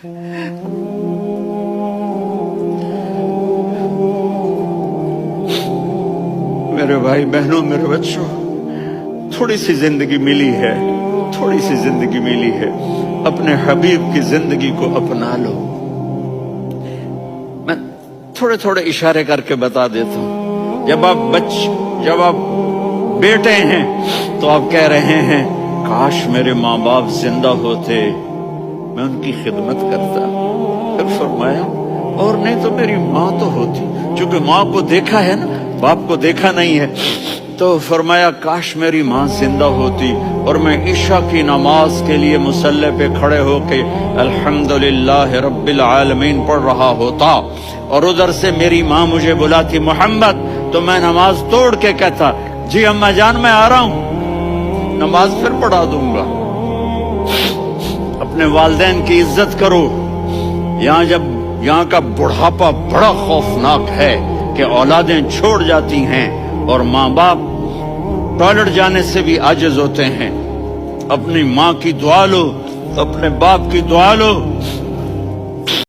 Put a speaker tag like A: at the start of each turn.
A: میرے بھائی بہنوں، میرے بچوں، تھوڑی سی زندگی ملی ہے، تھوڑی سی زندگی ملی ہے، اپنے حبیب کی زندگی کو اپنا لو۔ میں تھوڑے تھوڑے اشارے کر کے بتا دیتا ہوں۔ جب آپ بیٹے ہیں تو آپ کہہ رہے ہیں کاش میرے ماں باپ زندہ ہوتے، میں ان کی خدمت کرتا۔ پھر فرمایا اور نہیں تو میری ماں تو ہوتی، چونکہ ماں کو دیکھا ہے نا، باپ کو دیکھا نہیں ہے، تو فرمایا کاش میری ماں زندہ ہوتی اور میں عشاء کی نماز کے لیے مصلی پہ کھڑے ہو کے الحمدللہ رب العالمین پڑھ رہا ہوتا، اور ادھر سے میری ماں مجھے بلاتی محمد، تو میں نماز توڑ کے کہتا جی اماں جان میں آ رہا ہوں، نماز پھر پڑھا دوں گا۔ اپنے والدین کی عزت کرو۔ یہاں کا بڑھاپا بڑا خوفناک ہے کہ اولادیں چھوڑ جاتی ہیں اور ماں باپ ٹوائلٹ جانے سے بھی عاجز ہوتے ہیں۔ اپنی ماں کی دعا لو، اپنے باپ کی دعا لو،